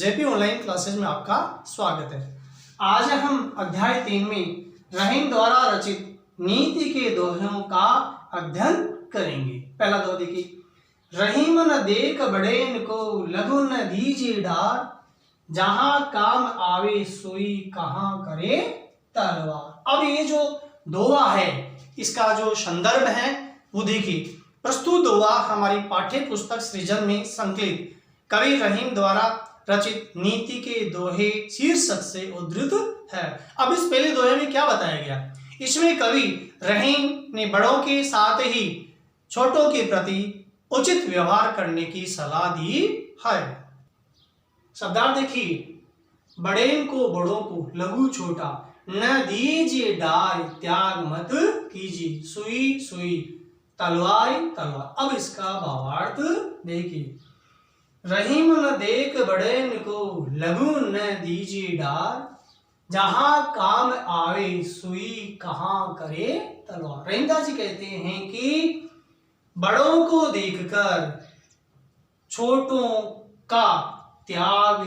JP online classes में आपका स्वागत है। आज हम अध्याय 3 में रहीम द्वारा रचित नीति के दोहों का अध्ययन करेंगे। पहला दोहा देखिए, रहीम न देख बड़ेन को लघु न दीजिए डार, जहां काम आवे सोई कहां करे तलवार। अब ये जो दोहा है इसका जो संदर्भ है वो देखिए। प्रस्तुत दोहा हमारी पाठ्य पुस्तक सृजन में संकलित कवि रहीम द्वारा रचित नीति के दोहे शीर्षक से उद्धृत है। अब इस पहले दोहे में क्या बताया गया, इसमें कवि रहीम ने बड़ों के साथ ही छोटों के प्रति उचित व्यवहार करने की सलाह दी है। शब्दार्थ देखिए, बड़ेन को बड़ों को, लघु छोटा, न दीजिए डार, त्याग मत कीजिए, सुई सुई, तलवार तलवार। अब इसका भावार्थ देखिए, रहीम न देख बड़ेन को लघु न दीजिए डार, जहां काम आवे सुई कहां करे तलवार। रहीमदास जी कहते हैं कि बड़ों को देखकर छोटों का त्याग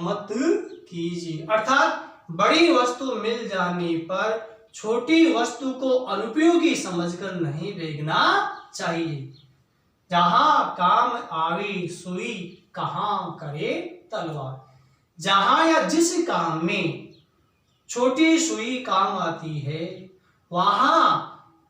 मत कीजिए, अर्थात बड़ी वस्तु मिल जाने पर छोटी वस्तु को अनुपयोगी समझकर नहीं फेंकना चाहिए। जहां काम आवे सुई कहां करे तलवार, जहां या जिस काम में छोटी सुई काम आती है वहां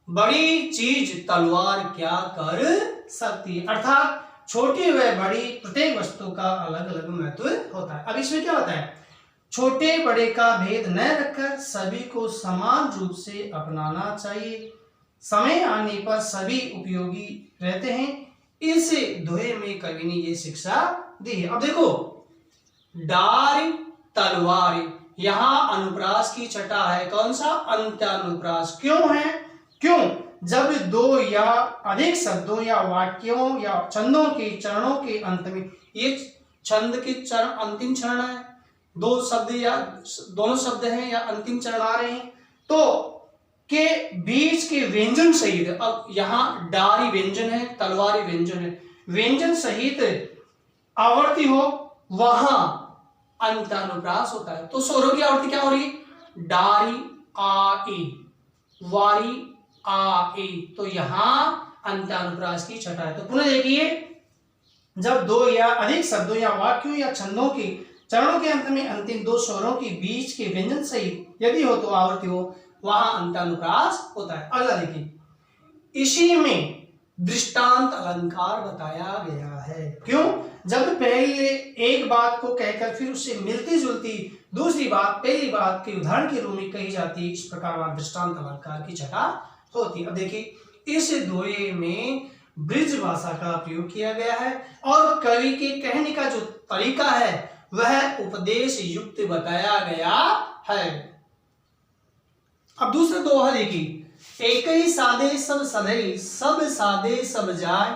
बड़ी चीज तलवार क्या कर सकती है। अर्थात छोटी व बड़ी प्रत्येक वस्तु का अलग अलग महत्व होता है। अब इसमें क्या होता है, छोटे बड़े का भेद न रखकर सभी को समान रूप से अपनाना चाहिए। समय आने पर सभी उपयोगी रहते हैं। इस दोहे में कवि ने ये शिक्षा दी है। अब देखो, डार तलवार, यहां अनुप्रास की छटा है। कौन सा? अंत्यानुप्रास। क्यों है? क्यों? जब दो या अधिक शब्दों या वाक्यों या छंदों के चरणों के अंत में, ये छंद के चरण अंतिम चरण है, दो शब्द या दोनों शब्द हैं या अंतिम चरण आ रहे हैं, तो के बीच के व्यंजन सहित, अब यहां डारी व्यंजन है, तलवारी व्यंजन है, व्यंजन सहित आवर्ती हो वहां अंतानुप्रास होता है। तो स्वरों की आवर्ती क्या हो रही है? डारी आ ए, वारी आ ए, तो यहां अंतानुप्रास की छटा है। तो पुनः देखिए, जब दो या अधिक शब्दों या वाक्यों या छंदों के चरणों के अंत में अंतिम दो स्वरों के बीच के व्यंजन सहित यदि हो तो आवर्ती हो, वहां अंतानुप्रास होता है। अगला देखिए, इसी में दृष्टांत अलंकार बताया गया है। क्यों? जब पहले एक बात को कहकर फिर उससे मिलती जुलती दूसरी बात पहली बात के उदाहरण के रूप में कही जाती है, इस प्रकार वहां दृष्टांत अलंकार की छटा होती है। अब देखिए, इस दोहे में ब्रिज भाषा का प्रयोग किया गया है और कवि के कहने का जो तरीका है वह उपदेश युक्त बताया गया है। अब दूसरा दोहा देखिए, एक ही सादे सब सधई, सब सादे सब जाय,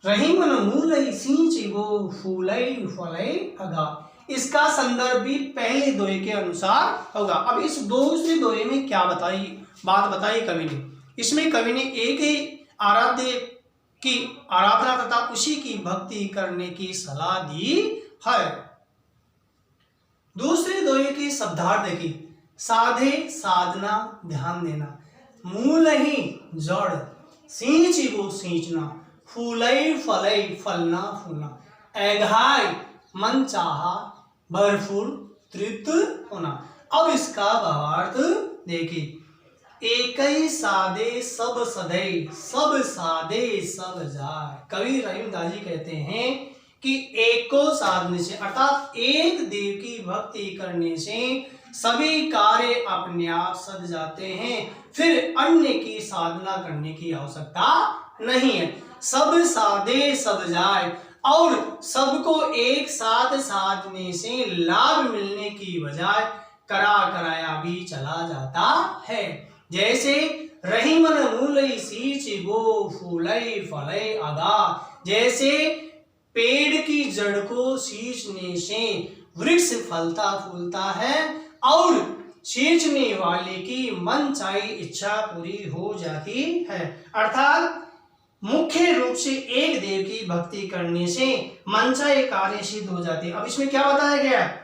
रहीम न मूलई सींच गो फूलई फलई अगा। इसका संदर्भ भी पहले दोहे के अनुसार होगा। अब इस दूसरे दोहे में क्या बात बताई कवि ने, इसमें कवि ने एक ही आराध्य की आराधना तथा उसी की भक्ति करने की सलाह दी है। दूसरे दोहे के शब्दार्थ देखिए, साधे साधना ध्यान देना, मूल ही जड़, सींच वो सींचना, फूलई फलई फलना फूलना, ऐघाय मन चाहा भरपूर तृप्त होना। अब इसका भावार्थ देखिए, एक ही सादे सब सधई, सब सादे सब जाय। कवि रहीमदास जी कहते हैं कि एक को साधने से, अर्थात एक देव की भक्ति करने से सभी कार्य अपने आप सध जाते हैं, फिर अन्य की साधना करने की आवश्यकता नहीं है। सब साधे सब जाए, और सबको एक साथ साधने से लाभ मिलने की बजाय करा कराया भी चला जाता है। जैसे रहीम न मूलई सींच गो फूलई फलई अगा, जैसे पेड़ की जड़ को सींचने से वृक्ष फलता फूलता है और सींचने वाले की मन चाही इच्छा पूरी हो जाती है। अर्थात मुख्य रूप से एक देव की भक्ति करने से मनचाहे कार्य सिद्ध हो जाते हैं। अब इसमें क्या बताया गया है?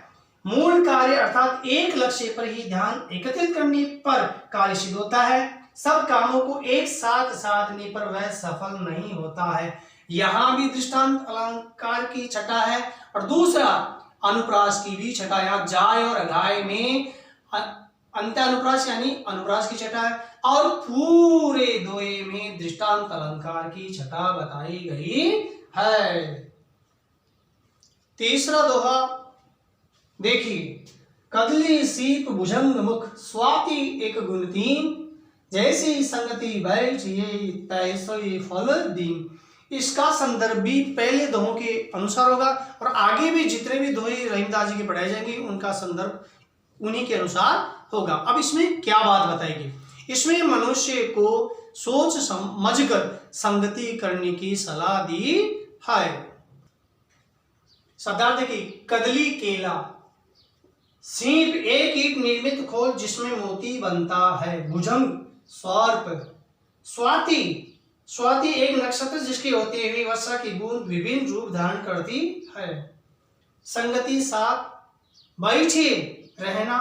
मूल कार्य अर्थात एक लक्ष्य पर ही ध्यान एकत्रित करने पर कार्य सिद्ध होता है। सब कामों को एक साथ साधने पर वह सफल नहीं होता है। यहां भी दृष्टांत अलंकार की छटा है और दूसरा अनुप्रास की भी छटा। यहाँ जाय और अघाय में अंत्य अनुप्रास यानी अनुप्रास की छटा है और पूरे दोहे में दृष्टांत अलंकार की छटा बताई गई है। तीसरा दोहा देखिए, कदली सीप भुजंग मुख स्वाति एक गुण तीन, जैसी संगति बैठिए तैसोई फल दीन। इसका संदर्भ भी पहले दोहों के अनुसार होगा और आगे भी जितने भी दोहे रहीमदास जी के पढ़ाए जाएंगे उनका संदर्भ उन्हीं के अनुसार होगा। अब इसमें क्या बात बताएगी? इसमें मनुष्य को सोच समझकर संगति करने की सलाह दी है। शब्दार्थ देखिए, कदली केला, सीप एक ईंट निर्मित खोल जिसमें मोती बनता है, भुजंग सर्प, स्वाति, स्वाति एक नक्षत्र जिसके होते हुए वर्षा की बूंद विभिन्न रूप धारण करती है, संगति साथ, बैठे रहना,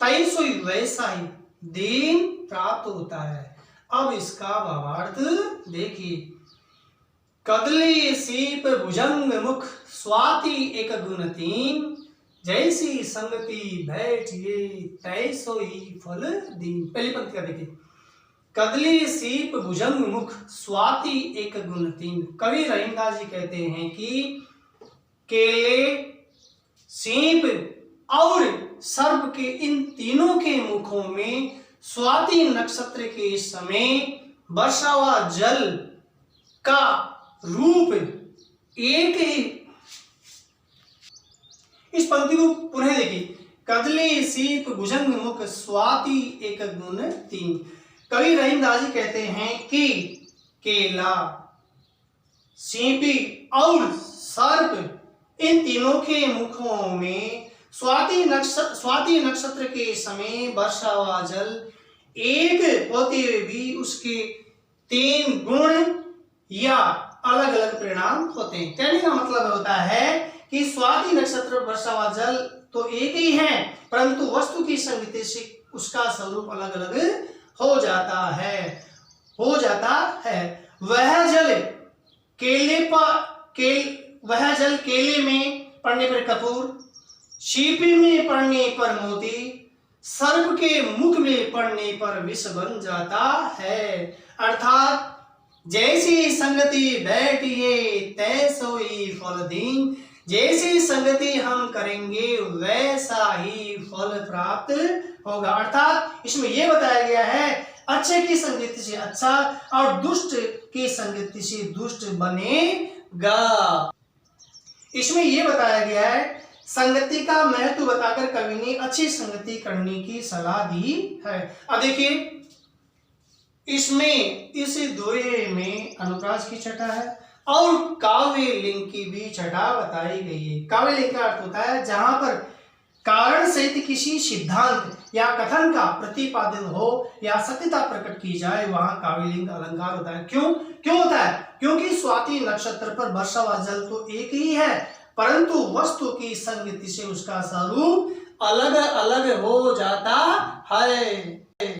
तैसोई वैसा ही दिन प्राप्त होता है। अब इसका भावार्थ देखिए, कदली सीप भुजंग मुख स्वाति एक गुण तीन, जैसी संगति बैठिए तैसोई फल दीन। पहली पंक्ति का देखिए, कदली सीप भुजंग मुख स्वाति एक गुण तीन। कवि रहीमदास जी कहते हैं कि केले, सीप और सर्प के इन तीनों के मुखों में स्वाति नक्षत्र के समय वर्षा व जल का रूप एक ही। इस पंक्ति को पुनः देखिए, कदली सीप भुजंग मुख स्वाति एक गुण तीन। कवि रहीमदास जी कहते हैं कि केला, सीपी और सर्प इन तीनों के मुखों में स्वाति नक्षत्र के समय वर्षा व जल एक होते हुए भी उसके तीन गुण या अलग अलग परिणाम होते हैं। कहने का मतलब होता है कि स्वाति नक्षत्र वर्षा व जल तो एक ही है, परंतु वस्तु की संगति से उसका स्वरूप अलग अलग हो जाता है। वह जल केले में पड़ने पर कपूर, सीपी में पड़ने पर मोती, सर्प के मुख में पड़ने पर विष बन जाता है। अर्थात जैसी संगति बैठिए तैसोई फल दीन, जैसी संगति हम करेंगे वैसा ही फल प्राप्त होगा। अर्थात इसमें यह बताया गया है अच्छे की संगति से अच्छा और दुष्ट की संगति से दुष्ट बनेगा। इसमें यह बताया गया है संगति का महत्व बताकर कवि ने अच्छी संगति करने की सलाह दी है। अब देखिए, इसमें इस दोहे में अनुप्रास की छटा है और काव्य लिंग की भी छटा बताई गई है। काव्य लिंग का अर्थ होता है जहां पर कारण सहित किसी सिद्धांत या कथन का प्रतिपादन हो या सत्यता प्रकट की जाए, वहां काव्यलिंग अलंकार होता है। क्यों होता है? क्योंकि स्वाति नक्षत्र पर वर्षा व जल तो एक ही है, परंतु वस्तु की संगति से उसका स्वरूप अलग अलग हो जाता है।